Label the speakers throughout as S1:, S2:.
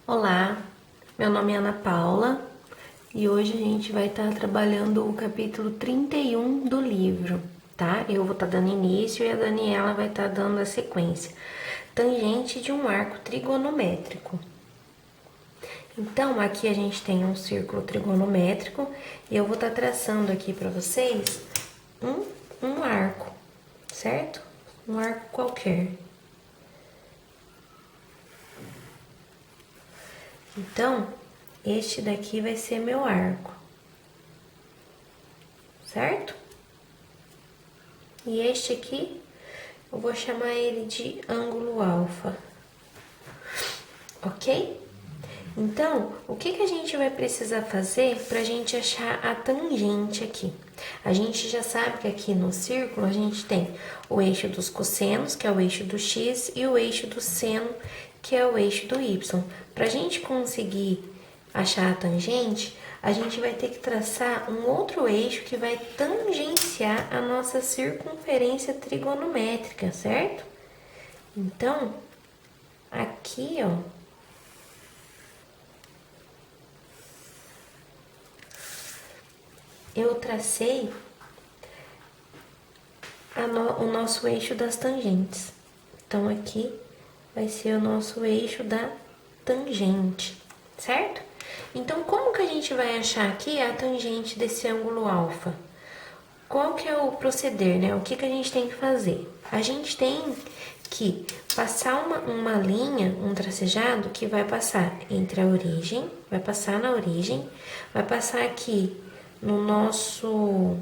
S1: Olá, meu nome é Ana Paula e hoje a gente vai estar trabalhando o capítulo 31 do livro, tá? Eu vou estar dando início e a Daniela vai estar dando a sequência. Tangente de um arco trigonométrico. Então, aqui a gente tem um círculo trigonométrico e eu vou estar traçando aqui para vocês um arco, certo? Um arco qualquer. Então, este daqui vai ser meu arco, certo? E este aqui, eu vou chamar ele de ângulo alfa, ok? Então, o que a gente vai precisar fazer para a gente achar a tangente aqui? A gente já sabe que aqui no círculo a gente tem o eixo dos cossenos, que é o eixo do x, e o eixo do seno, que é o eixo do y. Para a gente conseguir achar a tangente, a gente vai ter que traçar um outro eixo que vai tangenciar a nossa circunferência trigonométrica, certo? Então, aqui, ó, eu tracei o nosso eixo das tangentes. Então, aqui vai ser o nosso eixo da tangente, certo? Então, como que a gente vai achar aqui a tangente desse ângulo alfa? Qual que é o proceder, né? O que a gente tem que fazer? A gente tem que passar uma linha, um tracejado que vai passar entre a origem, vai passar na origem, vai passar aqui no nosso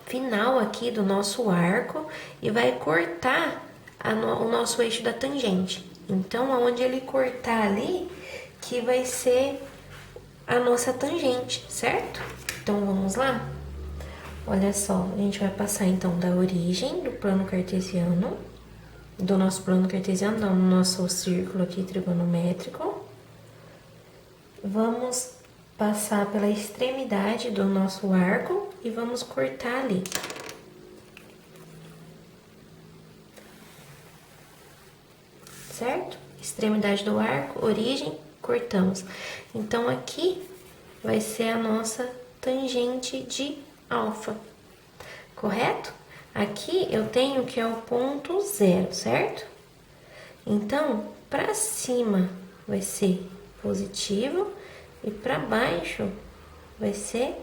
S1: final aqui do nosso arco e vai cortar o nosso eixo da tangente. Então, aonde ele cortar ali, que vai ser a nossa tangente, certo? Então, vamos lá? Olha só, a gente vai passar então da origem do plano cartesiano, do nosso plano cartesiano, não, no nosso círculo aqui trigonométrico. Vamos passar pela extremidade do nosso arco e vamos cortar ali. Certo? Extremidade do arco, origem, cortamos. Então, aqui vai ser a nossa tangente de alfa, correto? Aqui eu tenho que é o ponto zero, certo? Então, para cima vai ser positivo e para baixo vai ser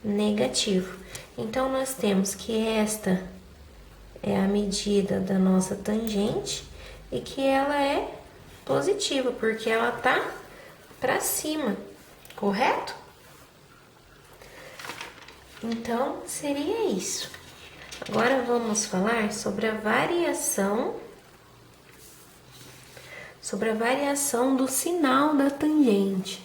S1: negativo. Então, nós temos que esta é a medida da nossa tangente e que ela é positiva, porque ela tá para cima, correto? Então, seria isso. Agora, vamos falar sobre a variação do sinal da tangente.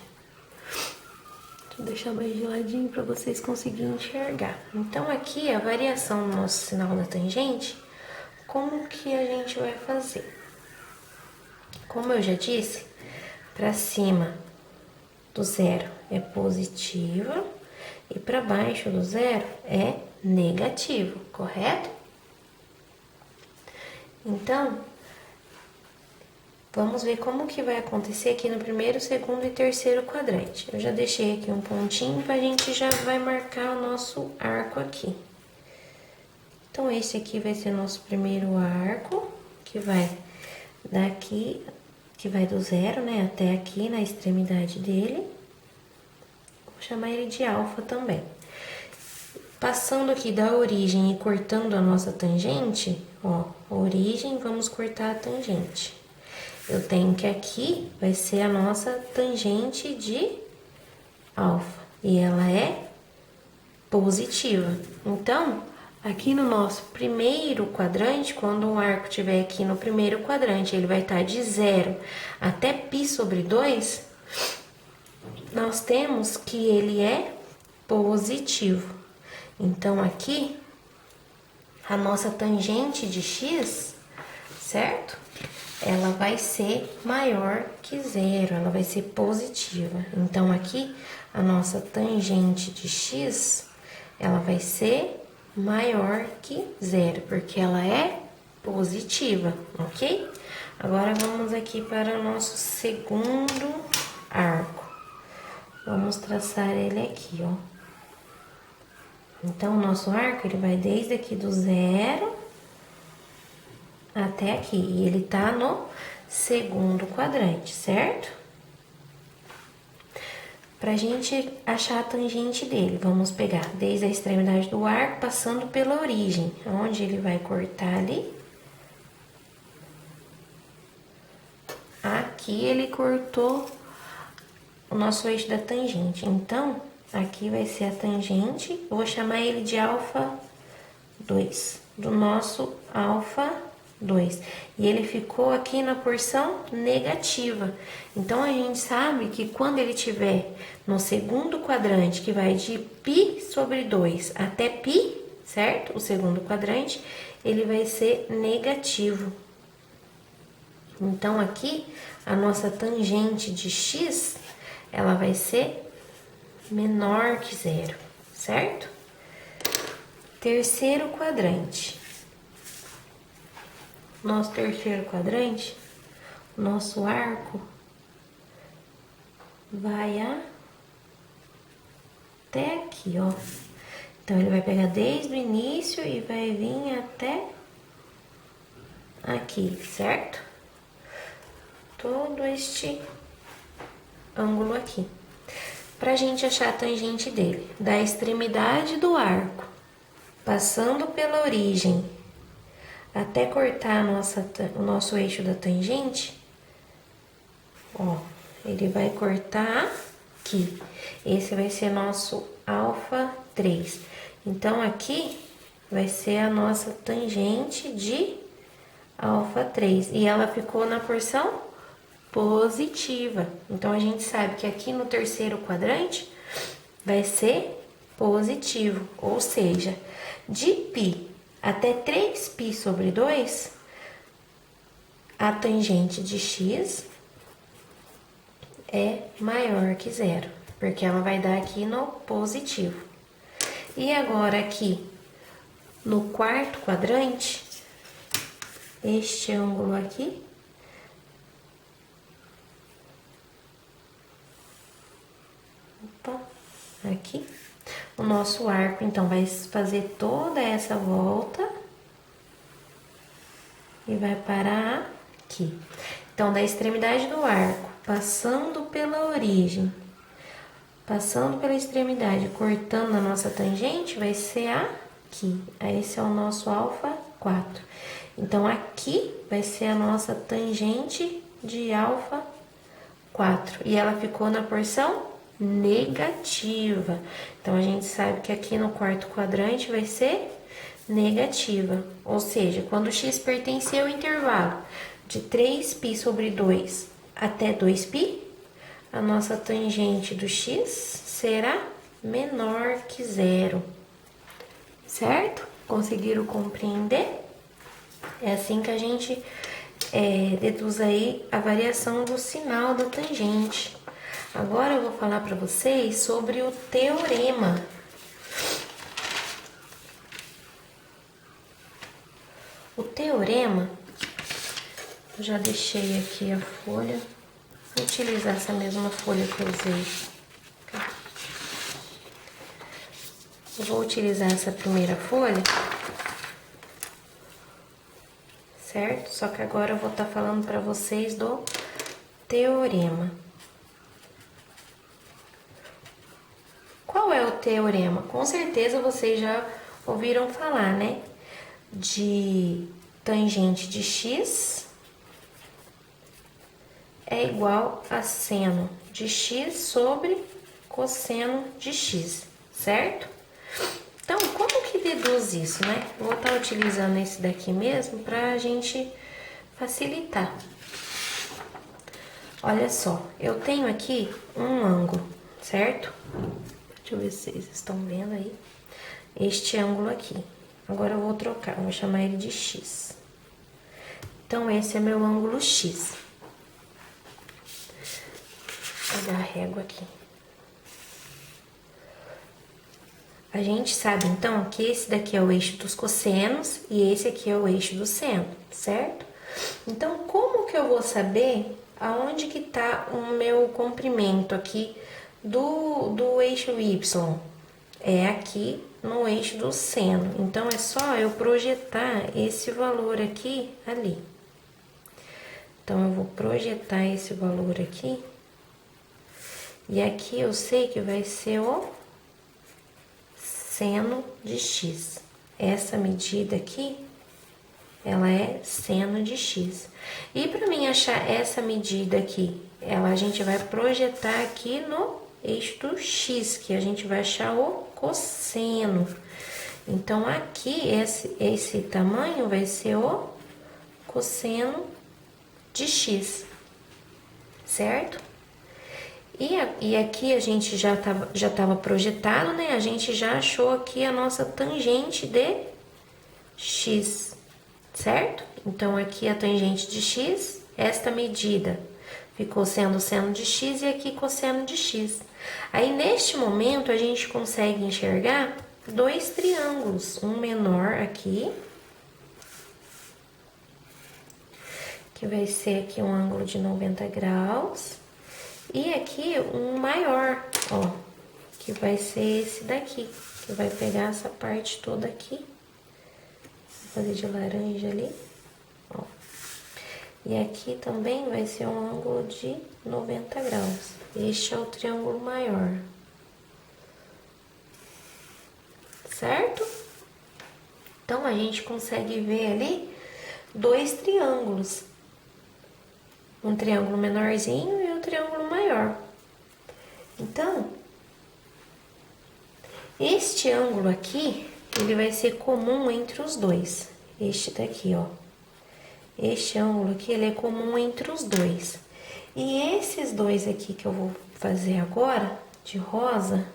S1: Deixa eu deixar mais de ladinho para vocês conseguirem enxergar. Então, aqui, a variação do nosso sinal da tangente, como que a gente vai fazer? Como eu já disse, para cima do zero é positivo e para baixo do zero é negativo, correto? Então, vamos ver como que vai acontecer aqui no primeiro, segundo e terceiro quadrante. Eu já deixei aqui um pontinho para a gente já vai marcar o nosso arco aqui. Então, esse aqui vai ser nosso primeiro arco, que vai daqui, que vai do zero, né, até aqui na extremidade dele. Vou chamar ele de alfa também. Passando aqui da origem e cortando a nossa tangente, ó, origem, vamos cortar a tangente. Eu tenho que aqui vai ser a nossa tangente de alfa, e ela é positiva. Então, aqui no nosso primeiro quadrante, quando um arco estiver aqui no primeiro quadrante, ele vai estar de 0 até π sobre 2, nós temos que ele é positivo. Então, aqui, a nossa tangente de x, certo? Ela vai ser maior que 0, ela vai ser positiva. Então, aqui, a nossa tangente de x, ela vai ser maior que 0, porque ela é positiva, ok? Agora, vamos aqui para o nosso segundo arco. Vamos traçar ele aqui, ó. Então, o nosso arco, ele vai desde aqui do 0 até aqui. E ele tá no segundo quadrante, certo? Pra gente achar a tangente dele, vamos pegar desde a extremidade do arco, passando pela origem, onde ele vai cortar ali. Aqui ele cortou o nosso eixo da tangente. Então, aqui vai ser a tangente, eu vou chamar ele de alfa 2, do nosso alfa 2. E ele ficou aqui na porção negativa. Então, a gente sabe que quando ele tiver no segundo quadrante, que vai de π sobre 2 até π, certo? O segundo quadrante, ele vai ser negativo. Então, aqui, a nossa tangente de x, ela vai ser menor que 0, certo? Terceiro quadrante. Nosso terceiro quadrante, nosso arco vai até aqui, ó. Então, ele vai pegar desde o início e vai vir até aqui, certo? Todo este ângulo aqui. Pra gente achar a tangente dele, da extremidade do arco, passando pela origem, até cortar o nosso eixo da tangente, ó, ele vai cortar aqui. Esse vai ser nosso alfa 3. Então, aqui vai ser a nossa tangente de alfa 3. E ela ficou na porção positiva. Então, a gente sabe que aqui no terceiro quadrante vai ser positivo. Ou seja, de π até 3π sobre 2, a tangente de x é maior que 0, porque ela vai dar aqui no positivo. E agora aqui, no quarto quadrante, este ângulo aqui aqui, o nosso arco, então, vai fazer toda essa volta e vai parar aqui. Então, da extremidade do arco, passando pela origem, passando pela extremidade, cortando a nossa tangente, vai ser aqui. Esse é o nosso alfa 4. Então, aqui vai ser a nossa tangente de alfa 4. E ela ficou na porção negativa. Então, a gente sabe que aqui no quarto quadrante vai ser negativa. Ou seja, quando x pertence ao intervalo de 3π sobre 2 até 2π, a nossa tangente do x será menor que 0. Certo? Conseguiram compreender? É assim que a gente deduz aí a variação do sinal da tangente. Agora eu vou falar para vocês sobre o teorema. O teorema, eu já deixei aqui a folha. Vou utilizar essa mesma folha que eu usei. Eu vou utilizar essa primeira folha, certo? Só que agora eu vou estar falando para vocês do teorema. Qual é o teorema? Com certeza vocês já ouviram falar, né? De tangente de x é igual a seno de x sobre cosseno de x, certo? Então, como que deduz isso, né? Eu vou estar utilizando esse daqui mesmo pra gente facilitar. Olha só, eu tenho aqui um ângulo, certo? Deixa eu ver se vocês estão vendo aí. Este ângulo aqui. Agora eu vou trocar, vou chamar ele de x. Então, esse é meu ângulo x. Vou pegar a régua aqui. A gente sabe, então, que esse daqui é o eixo dos cossenos e esse aqui é o eixo do seno, certo? Então, como que eu vou saber aonde que tá o meu comprimento aqui do eixo Y? É aqui no eixo do seno. Então, é só eu projetar esse valor aqui ali. Então, eu vou projetar esse valor aqui. E aqui eu sei que vai ser o seno de x. Essa medida aqui, ela é seno de x. E para mim achar essa medida aqui, a gente vai projetar aqui no eixo do x, que a gente vai achar o cosseno. Então, aqui, esse tamanho vai ser o cosseno de x, certo? E aqui a gente já tava projetado, né? A gente já achou aqui a nossa tangente de x, certo? Então, aqui a tangente de x, esta medida ficou sendo seno de x e aqui cosseno de x. Aí, neste momento, a gente consegue enxergar dois triângulos, um menor aqui, que vai ser aqui um ângulo de 90 graus, e aqui um maior, ó, que vai ser esse daqui, que vai pegar essa parte toda aqui, vou fazer de laranja ali, ó. E aqui também vai ser um ângulo de 90 graus. Este é o triângulo maior. Certo? Então, a gente consegue ver ali dois triângulos. Um triângulo menorzinho e um triângulo maior. Então, este ângulo aqui, ele vai ser comum entre os dois. Este daqui, ó. Este ângulo aqui, ele é comum entre os dois. E esses dois aqui que eu vou fazer agora, de rosa,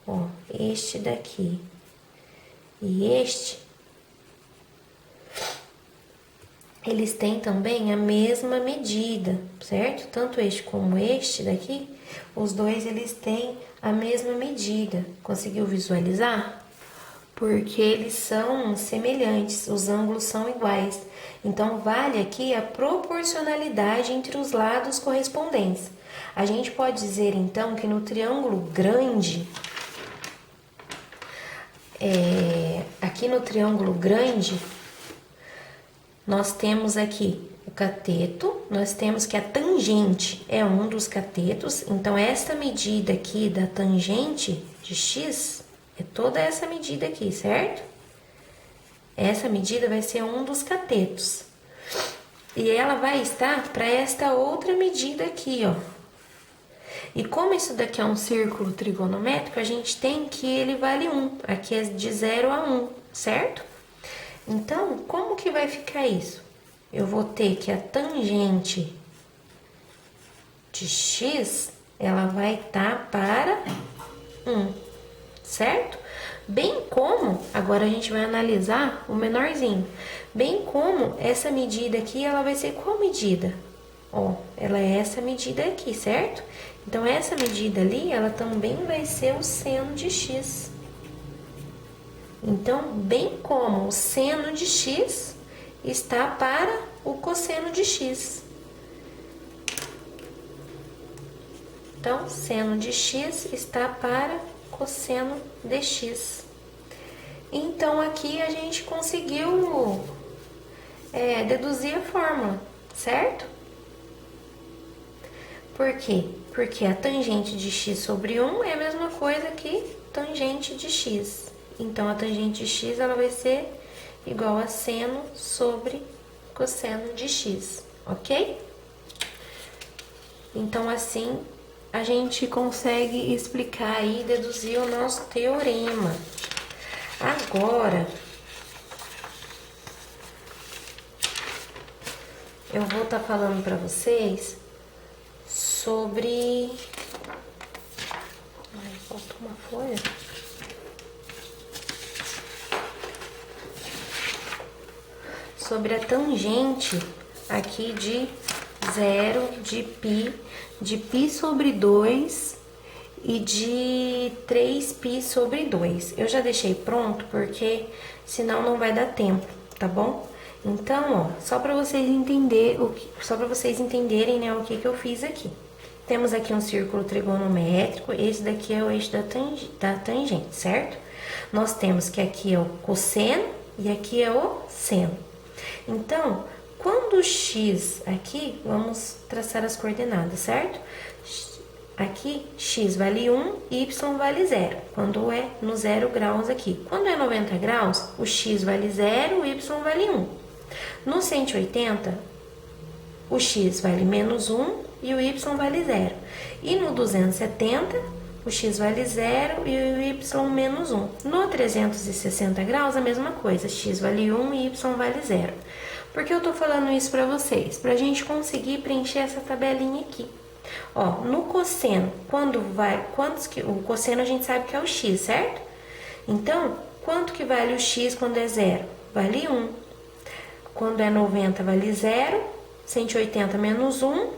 S1: ó, este daqui e este, eles têm também a mesma medida, certo? Tanto este como este daqui, os dois eles têm a mesma medida. Conseguiu visualizar? Porque eles são semelhantes, os ângulos são iguais. Então, vale aqui a proporcionalidade entre os lados correspondentes. A gente pode dizer, então, que no triângulo grande, aqui no triângulo grande, nós temos aqui o cateto, nós temos que a tangente é um dos catetos, então essa medida aqui da tangente de x é toda essa medida aqui, certo? Essa medida vai ser um dos catetos. E ela vai estar para esta outra medida aqui, ó. E como isso daqui é um círculo trigonométrico, a gente tem que ele vale 1. Aqui é de 0 a 1, certo? Então, como que vai ficar isso? Eu vou ter que a tangente de x, ela vai estar para 1, certo? Bem como, agora a gente vai analisar o menorzinho, bem como essa medida aqui, ela vai ser qual medida? Ó, ela é essa medida aqui, certo? Então, essa medida ali, ela também vai ser o seno de x. Então, bem como o seno de x está para o cosseno de x. Então, seno de x está para cosseno de x. Então, aqui a gente conseguiu deduzir a fórmula, certo? Por quê? Porque a tangente de x sobre 1 é a mesma coisa que tangente de x. Então, a tangente de x ela vai ser igual a seno sobre cosseno de x, ok? Então, assim, a gente consegue explicar e deduzir o nosso teorema. Agora, eu vou estar falando para vocês sobre... Ai, faltou uma folha. Sobre a tangente aqui de 0, de π sobre 2 e de 3π sobre 2. Eu já deixei pronto porque senão não vai dar tempo, tá bom? Então, ó, só para vocês entenderem, né, o que eu fiz aqui. Temos aqui um círculo trigonométrico, esse daqui é o eixo da tangente, certo? Nós temos que aqui é o cosseno e aqui é o seno. Então, quando o x aqui, vamos traçar as coordenadas, certo? Aqui, x vale 1, y vale 0, quando é no 0 graus aqui. Quando é 90 graus, o x vale 0, o y vale 1. No 180, o x vale menos 1 e o y vale 0. E no 270, o x vale 0 e o y menos 1. No 360 graus, a mesma coisa, x vale 1 e y vale 0. Por que eu tô falando isso para vocês? Pra gente conseguir preencher essa tabelinha aqui. Ó, no cosseno, o cosseno a gente sabe que é o x, certo? Então, quanto que vale o x quando é 0? Vale 1. Quando é 90, vale 0. 180 menos 1.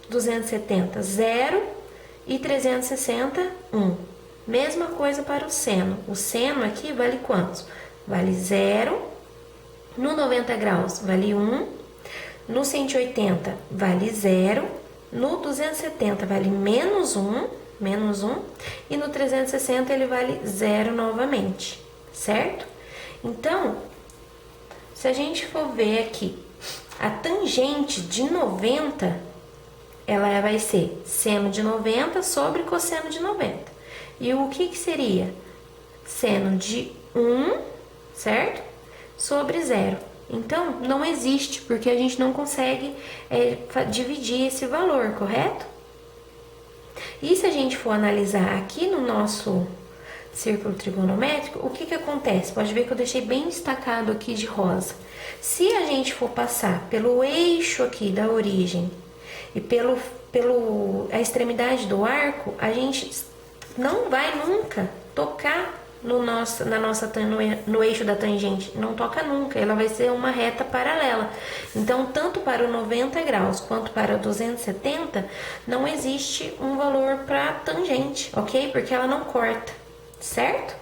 S1: 270, 0. E 360, 1. Mesma coisa para o seno. O seno aqui vale quantos? Vale 0. No 90 graus, vale 1. No 180, vale 0. No 270 vale menos 1, e no 360 ele vale 0 novamente, certo? Então, se a gente for ver aqui, a tangente de 90, ela vai ser seno de 90 sobre cosseno de 90. E o que seria? Seno de 1, certo? Sobre 0. Então, não existe, porque a gente não consegue dividir esse valor, correto? E se a gente for analisar aqui no nosso círculo trigonométrico, o que acontece? Pode ver que eu deixei bem destacado aqui de rosa. Se a gente for passar pelo eixo aqui da origem e a extremidade do arco, a gente não vai nunca tocar no eixo da tangente, não toca nunca, ela vai ser uma reta paralela. Então, tanto para o 90 graus quanto para o 270, não existe um valor para tangente, ok? Porque ela não corta, certo?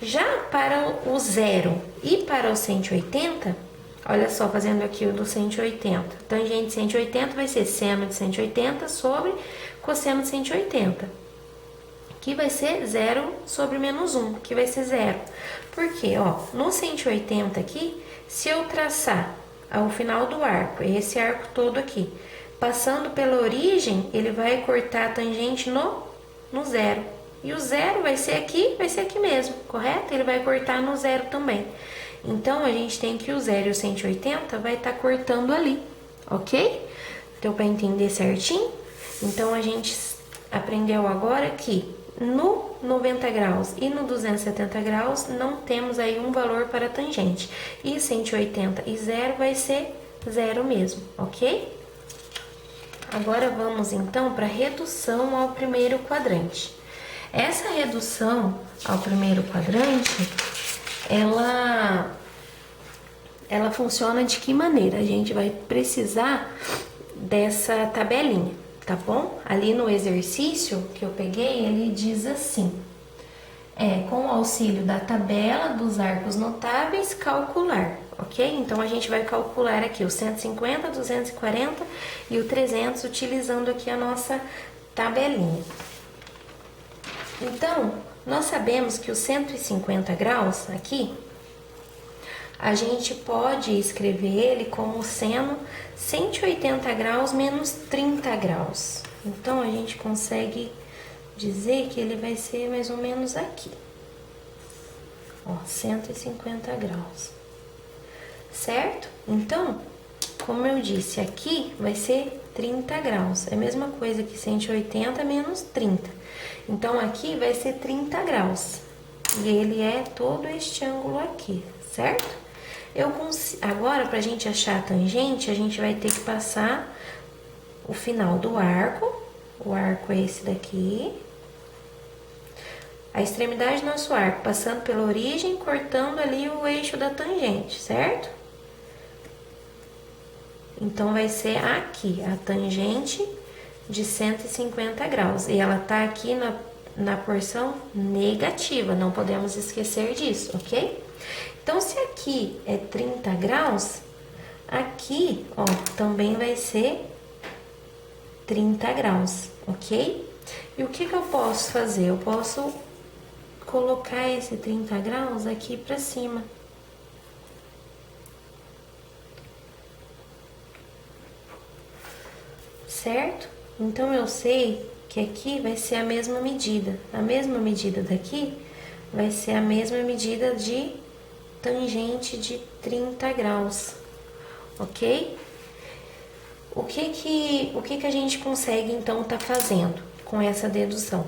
S1: Já para o 0 e para o 180, olha só, fazendo aqui o do 180, tangente de 180 vai ser seno de 180 sobre cosseno de 180. Que vai ser 0 sobre menos 1, que vai ser 0. Por quê? Ó, no 180 aqui, se eu traçar ao final do arco, esse arco todo aqui, passando pela origem, ele vai cortar a tangente no 0. E o 0 vai ser aqui mesmo, correto? Ele vai cortar no 0 também. Então, a gente tem que o 0 e o 180 vai estar cortando ali, ok? Deu para entender certinho? Então, a gente aprendeu agora que no 90 graus e no 270 graus não temos aí um valor para tangente. E 180 e 0 vai ser 0 mesmo, ok? Agora vamos então para a redução ao primeiro quadrante. Essa redução ao primeiro quadrante, ela funciona de que maneira? A gente vai precisar dessa tabelinha. Tá bom? Ali no exercício que eu peguei, ele diz assim: com o auxílio da tabela dos arcos notáveis, calcular, ok? Então, a gente vai calcular aqui o 150, 240 e o 300, utilizando aqui a nossa tabelinha. Então, nós sabemos que o 150 graus aqui, a gente pode escrever ele como seno 180 graus menos 30 graus. Então, a gente consegue dizer que ele vai ser mais ou menos aqui. Ó, 150 graus. Certo? Então, como eu disse, aqui vai ser 30 graus. É a mesma coisa que 180 menos 30. Então, aqui vai ser 30 graus. E ele é todo este ângulo aqui, certo? Agora, para a gente achar a tangente, a gente vai ter que passar o final do arco. O arco é esse daqui. A extremidade do nosso arco, passando pela origem, cortando ali o eixo da tangente, certo? Então, vai ser aqui, a tangente de 150 graus. E ela tá aqui na porção negativa, não podemos esquecer disso, ok? Então, se aqui é 30 graus, Aqui, ó, também vai ser 30 graus, ok? E o que eu posso fazer? Eu posso colocar esse 30 graus aqui pra cima. Certo? Então, eu sei que aqui vai ser a mesma medida. A mesma medida daqui vai ser a mesma medida de tangente de 30 graus, ok? O que a gente consegue, então, tá fazendo com essa dedução?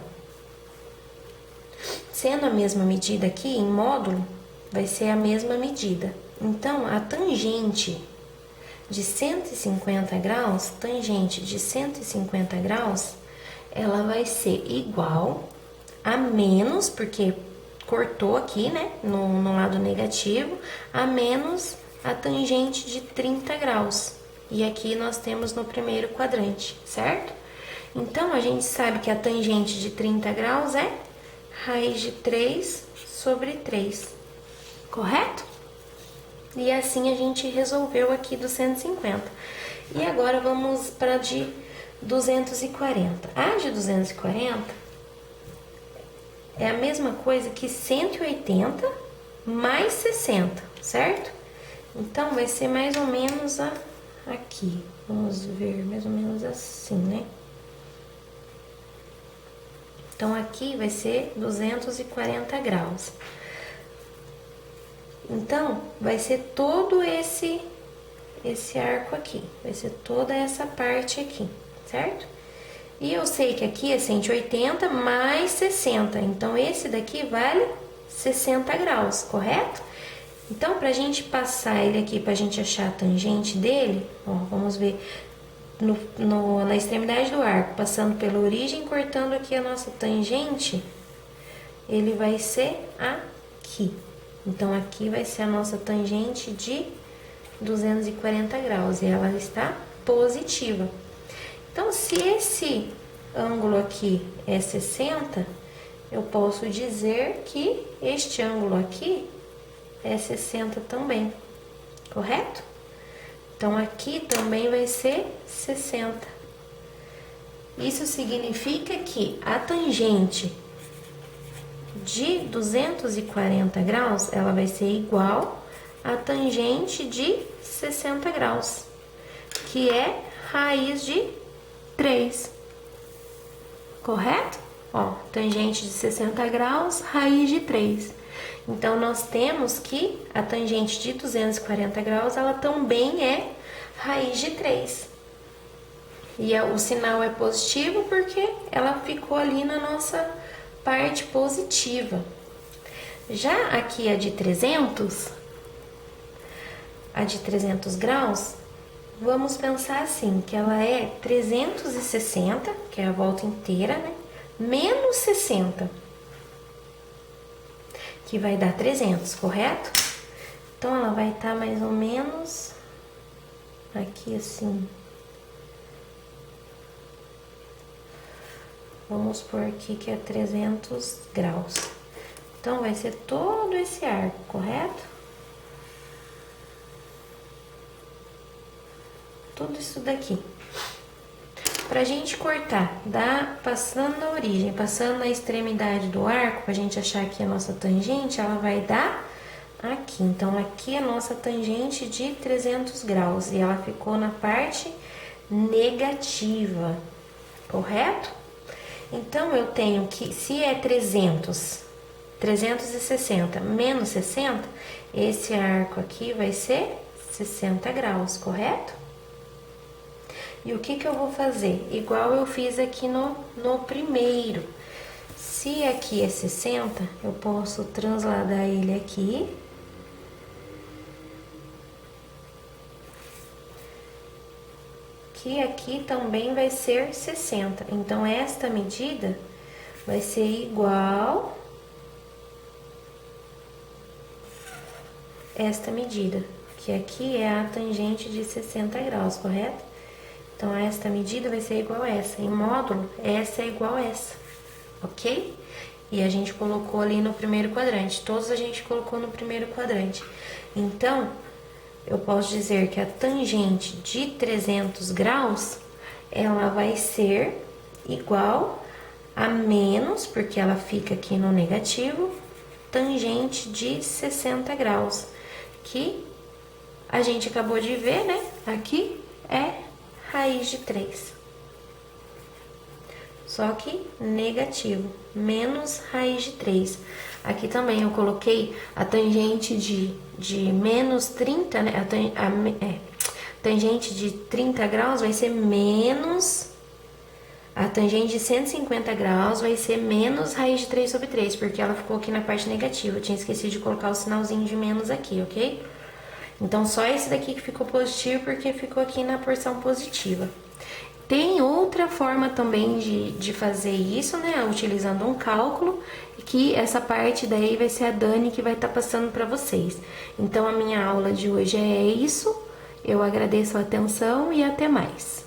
S1: Sendo a mesma medida aqui, em módulo, vai ser a mesma medida. Então, a tangente de 150 graus, tangente de 150 graus, ela vai ser igual a menos, porque cortou aqui, né, no lado negativo, a menos a tangente de 30 graus. E aqui nós temos no primeiro quadrante, certo? Então, a gente sabe que a tangente de 30 graus é raiz de 3 sobre 3, correto? E assim a gente resolveu aqui do 150. E agora vamos para de 240. A de 240 é a mesma coisa que 180 mais 60, certo? Então, vai ser mais ou menos aqui. Vamos ver, mais ou menos assim, né? Então, aqui vai ser 240 graus. Então, vai ser todo esse arco aqui. Vai ser toda essa parte aqui, certo? E eu sei que aqui é 180 mais 60. Então, esse daqui vale 60 graus, correto? Então, pra gente passar ele aqui, pra gente achar a tangente dele, ó, vamos ver na extremidade do arco, passando pela origem, cortando aqui a nossa tangente, ele vai ser aqui. Então, aqui vai ser a nossa tangente de 240 graus e ela está positiva. Então, se esse ângulo aqui é 60, eu posso dizer que este ângulo aqui é 60 também, correto? Então, aqui também vai ser 60. Isso significa que a tangente de 240 graus, ela vai ser igual à tangente de 60 graus, que é raiz de 3, correto? Ó, tangente de 60 graus, raiz de 3. Então, nós temos que a tangente de 240 graus, ela também é raiz de 3. E o sinal é positivo porque ela ficou ali na nossa parte positiva. Já aqui a de 300 graus, vamos pensar assim, que ela é 360, que é a volta inteira, né? Menos 60, que vai dar 300, correto? Então, ela vai estar mais ou menos aqui assim. Vamos por aqui que é 300 graus. Então, vai ser todo esse arco, correto? Tudo isso daqui. Pra gente cortar, passando na origem, passando na extremidade do arco, pra gente achar aqui a nossa tangente, ela vai dar aqui. Então, aqui é a nossa tangente de 300 graus e ela ficou na parte negativa, correto? Então, eu tenho que, se é 360 menos 60, esse arco aqui vai ser 60 graus, correto? E o que eu vou fazer? Igual eu fiz aqui no primeiro. Se aqui é 60, eu posso transladar ele aqui. Que aqui também vai ser 60. Então, esta medida vai ser igual esta medida, que aqui é a tangente de 60 graus, correto? Então, esta medida vai ser igual a essa. Em módulo, essa é igual a essa, ok? E a gente colocou ali no primeiro quadrante. Todos a gente colocou no primeiro quadrante. Então, eu posso dizer que a tangente de 300 graus, ela vai ser igual a menos, porque ela fica aqui no negativo, tangente de 60 graus, que a gente acabou de ver, né? Aqui é raiz de 3. Só que negativo, menos raiz de 3. Aqui também eu coloquei a tangente de menos 30, né? Tangente de 30 graus vai ser menos... A tangente de 150 graus vai ser menos raiz de 3 sobre 3, porque ela ficou aqui na parte negativa. Eu tinha esquecido de colocar o sinalzinho de menos aqui, ok? Então, só esse daqui que ficou positivo, porque ficou aqui na porção positiva. Tem outra forma também de fazer isso, né? Utilizando um cálculo, que essa parte daí vai ser a Dani que vai estar passando para vocês. Então, a minha aula de hoje é isso. Eu agradeço a atenção e até mais.